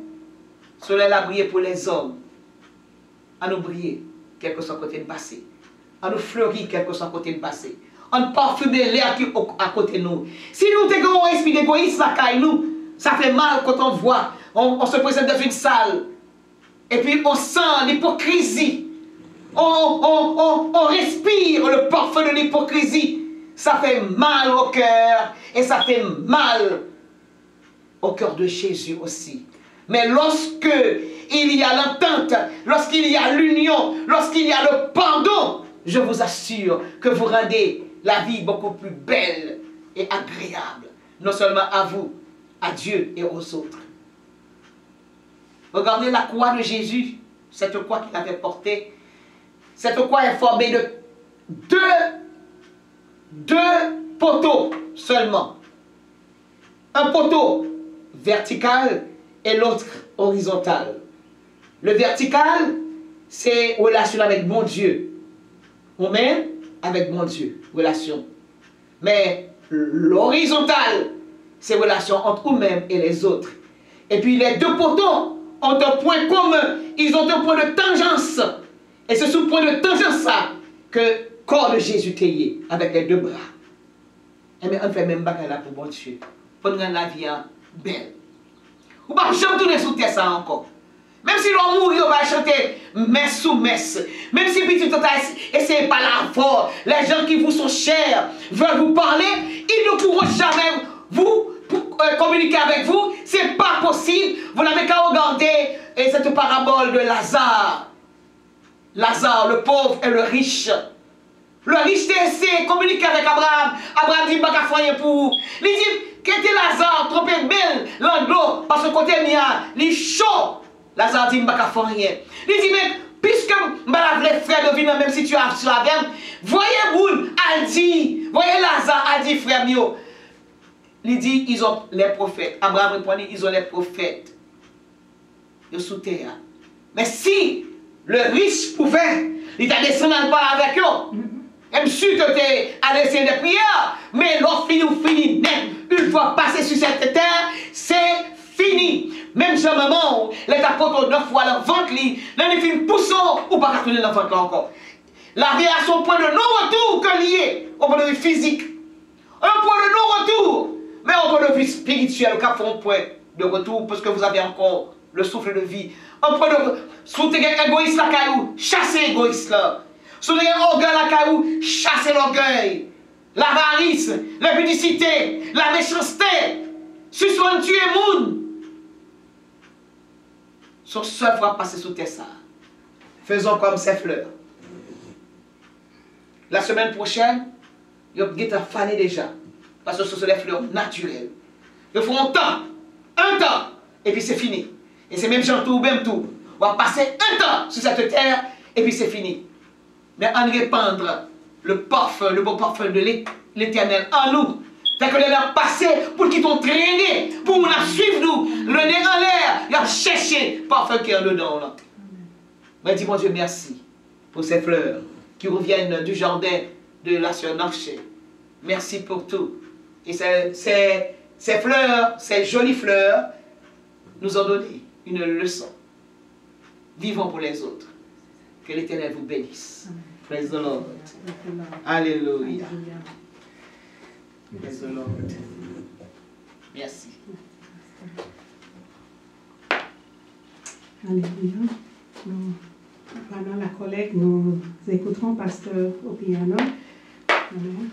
Le soleil a brillé pour les hommes. À nous briller, quel que soit le côté de passé. À nous fleurir, quel que soit le côté de passé. À nous parfumer l'air qui est à côté de nous. Si nous avons un esprit d'égoïsme à caille nous, ça fait mal quand on voit, on se présente dans une salle. Et puis on sent l'hypocrisie. On respire le parfum de l'hypocrisie. Ça fait mal au cœur. Et ça fait mal au cœur de Jésus aussi. Mais lorsque il y a l'entente, lorsqu'il y a l'union, lorsqu'il y a le pardon, je vous assure que vous rendez la vie beaucoup plus belle et agréable. Non seulement à vous, à Dieu et aux autres. Regardez la croix de Jésus, cette croix qu'il avait portée. Cette croix est formée de deux poteaux seulement. Un poteau vertical et l'autre horizontal. Le vertical, c'est relation avec mon Dieu. Amen, avec mon Dieu, relation. Mais l'horizontal, c'est relation entre nous-mêmes et les autres. Et puis les deux poteaux ont un point commun. Ils ont un point de tangence. Et c'est ce point de tangence-là que le corps de Jésus taillé avec les deux bras. Et bien, on fait même bagarre là pour bon Dieu. Pour rendre la vie belle. Ou pas jamais tourner sous terre ça encore. Même si l'on mourit, on va chanter messe sous messe. Même si petit essayez pas la fort. Les gens qui vous sont chers veulent vous parler, ils ne pourront jamais vous communiquer avec vous. C'est pas possible. Vous n'avez qu'à regarder cette parabole de Lazare. Lazare, le pauvre et le riche. Le riche essayé de communiquer avec Abraham. Abraham dit, bah, qu'à pour vous. Il dit, qu'était Lazare, trompé belle, l'anglo, parce que côté mien, il est chaud. Lazare dit, bah, qu'à rien. Il dit, mais, puisque je les frères de venir dans la même situation avec, voyez Boul, a dit, voyez Lazare, a dit, frère mio. Il dit, ils ont les prophètes. Abraham répondit, ils ont les prophètes. Ils sont sous terre. Mais si le riche pouvait, il t'a descendu en parler avec eux. Même si tu es à l'essayer de prière, mais l'offre fini net. Une fois passé sur cette terre, c'est fini. Même ce moment où les apôtres 9 fois leur ventre, dans les films poussant, ou pas retourner dans le ventre là encore. La vie a son point de non-retour que lié au point de vue physique. Un point de non-retour. Mais au point de vue spirituel, au cap un point de retour, parce que vous avez encore le souffle de vie. Un point de sous égoïste la caillou, chassez l'égoïste là. Sous orgueil la caillou, chassez l'orgueil. L'avarice, l'impudicité, la méchanceté. Suspend tuer moun. Son seul va passer sous terre ça. Faisons comme ces fleurs. La semaine prochaine, ils vont faner déjà. Parce que ce sont les fleurs naturelles. Ils font un temps, et puis c'est fini. Et c'est même gens tout, même tout. On va passer un temps sur cette terre, et puis c'est fini. Mais en répandre le parfum, le beau parfum de l'Éternel en nous. Fait que les gens passé pour qu'ils t'ont traîné, pour nous suivre nous, le nez en l'air, ils ont cherché le parfum qui est en dedans. Là. Mais dis mon Dieu merci pour ces fleurs qui reviennent du jardin de la sœur Narché. Merci pour tout. Et ces fleurs, ces jolies fleurs, nous ont donné une leçon. Vivons pour les autres. Que l'Éternel vous bénisse. Praise the Lord. Alléluia. Praise the Lord. Merci. Alléluia. Pendant la collecte, nous écouterons Pasteur au piano. Amen.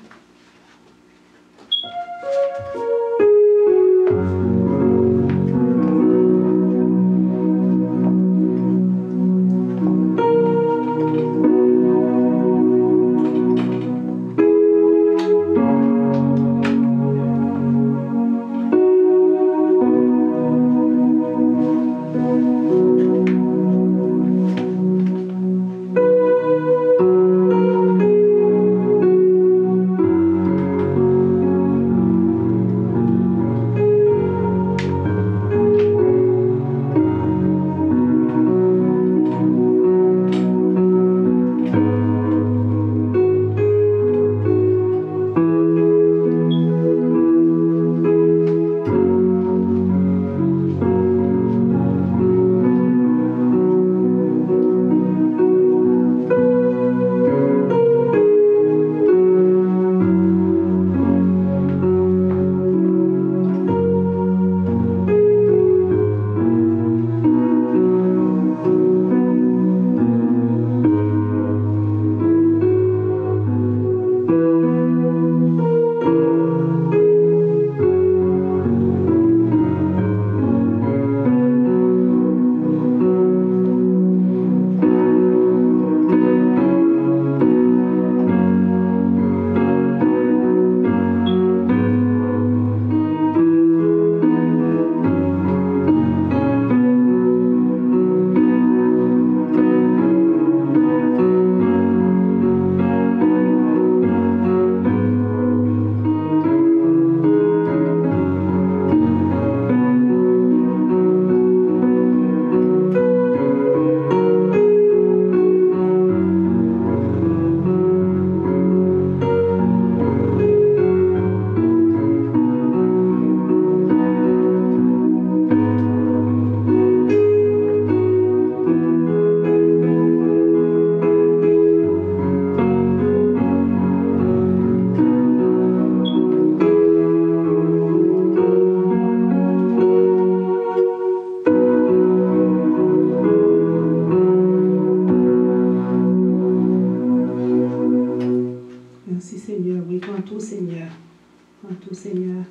tout, Seigneur.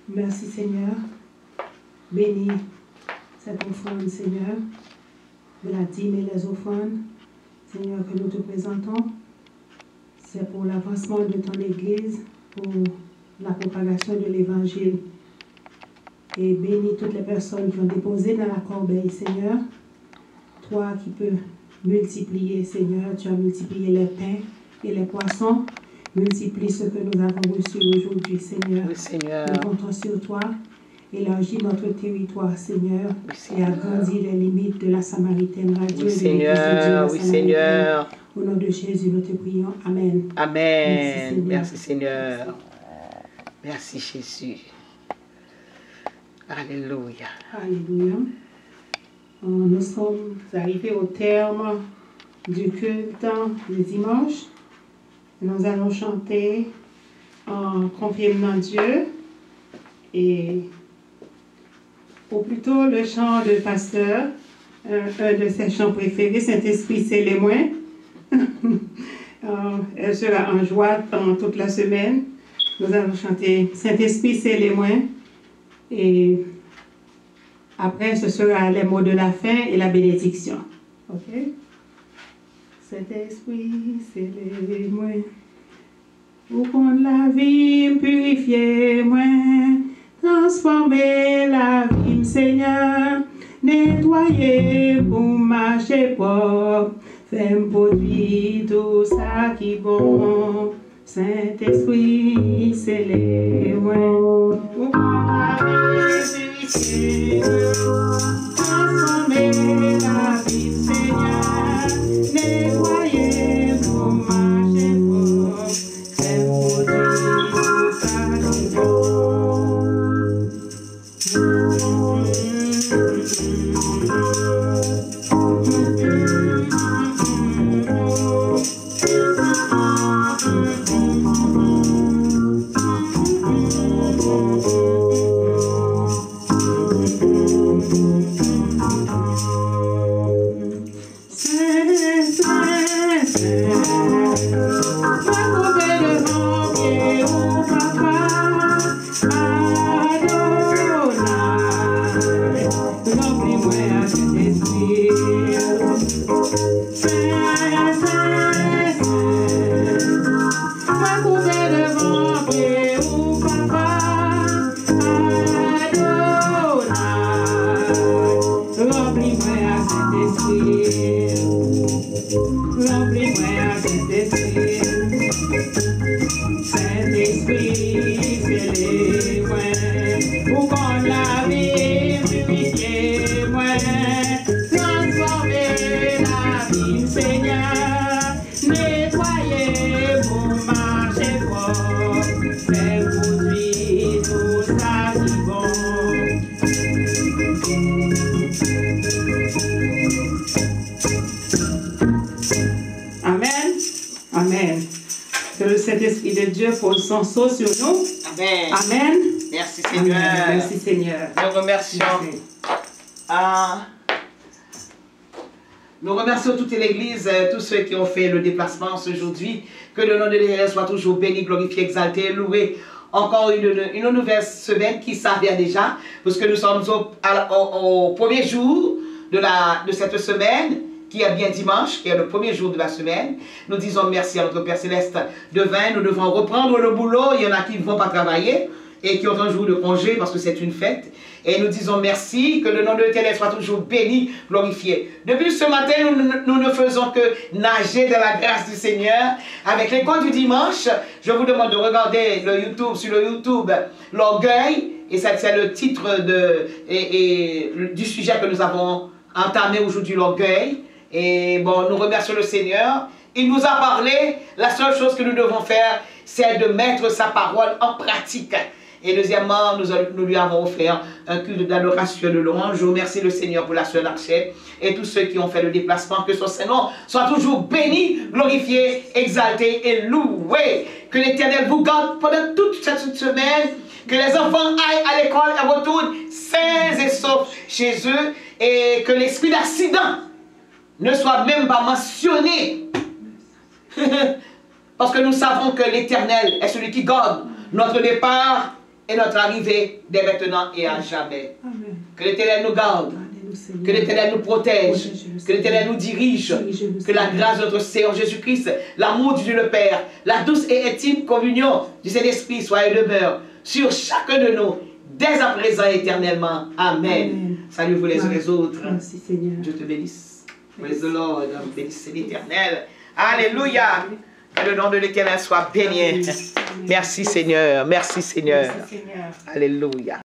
Merci, Seigneur. Bénis cette offrande, Seigneur, de la dîme et les offrandes, Seigneur, que nous te présentons. C'est pour l'avancement de ton Église, pour la propagation de l'Évangile. Et bénis toutes les personnes qui ont déposé dans la corbeille, Seigneur. Toi qui peux multiplier, Seigneur, tu as multiplié les pains et les poissons. Multiplie ce que nous avons reçu aujourd'hui, Seigneur. Oui, Seigneur. Nous comptons sur toi. Élargis notre territoire, Seigneur, et agrandis les limites de la Samaritaine radio. Oui, Seigneur. Oui, Seigneur. Au nom de Jésus, nous te prions. Amen. Amen. Merci, Seigneur. Merci, Jésus. Alléluia. Alléluia. Nous sommes arrivés au terme du culte du dimanche. Nous allons chanter en confirmant Dieu et ou plutôt le chant de pasteur, un de ses chants préférés, Saint-Esprit, c'est les moins. Elle sera en joie pendant toute la semaine. Nous allons chanter Saint-Esprit, c'est les moins. Et après, ce sera les mots de la fin et la bénédiction. OK? Saint-Esprit, c'est les moins. Pour prendre la vie, purifier moins. Transformer la vie, Seigneur, nettoyer pour marcher propre, faire produire tout ça qui est bon. Saint-Esprit, c'est les moyens pour la vie, transformer la vie, Seigneur, nettoyer pour marcher propre, faire produire tout ça qui est bon. Saint-Esprit de Dieu pose son sceau sur nous. Amen. Amen. Merci Seigneur. Amen. Merci Seigneur. Nous remercions. Nous remercions toute l'Église, tous ceux qui ont fait le déplacement aujourd'hui. Que le nom de l'Éternel soit toujours béni, glorifié, exalté, loué. Encore une nouvelle semaine qui s'avère déjà, parce que nous sommes au premier jour de cette semaine, qui est bien dimanche, qui est le premier jour de la semaine. Nous disons merci à notre Père Céleste Devin. Nous devons reprendre le boulot. Il y en a qui ne vont pas travailler et qui ont un jour de congé parce que c'est une fête. Et nous disons merci, que le nom de l'Éternel soit toujours béni, glorifié. Depuis ce matin, nous ne faisons que nager dans la grâce du Seigneur. Avec l'école du dimanche, je vous demande de regarder sur le YouTube, l'orgueil. Et c'est le titre du sujet que nous avons entamé aujourd'hui, l'orgueil. Et bon, nous remercions le Seigneur. Il nous a parlé, la seule chose que nous devons faire, c'est de mettre sa parole en pratique. Et deuxièmement, nous lui avons offert un culte d'adoration de louange. Je remercie le Seigneur pour la sœur Larchet et tous ceux qui ont fait le déplacement. Que son Seigneur soit toujours béni, glorifié, exalté et loué. Que l'Éternel vous garde pendant toute cette semaine. Que les enfants aillent à l'école et retournent sains et saufs chez eux. Et que l'esprit d'accident ne soit même pas mentionné. Parce que nous savons que l'Éternel est celui qui garde notre départ et notre arrivée dès maintenant et à jamais. Amen. Que l'Éternel nous garde, Alléluia, Seigneur. que l'Éternel nous protège, que l'Éternel nous dirige, Dirige-nous, que la Seigneur. grâce de notre Seigneur Jésus-Christ, l'amour du Dieu le Père, la douce et intime communion du Saint-Esprit soit et demeure sur chacun de nous, dès à présent et éternellement. Amen. Amen. Salut-vous les uns les autres. Merci, Seigneur. Dieu te bénisse. Praise the Lord. Bénissez l'Éternel. Alléluia. Que le nom de l'Éternel soit béni. Merci Seigneur. Merci Seigneur. Merci, Seigneur. Alléluia.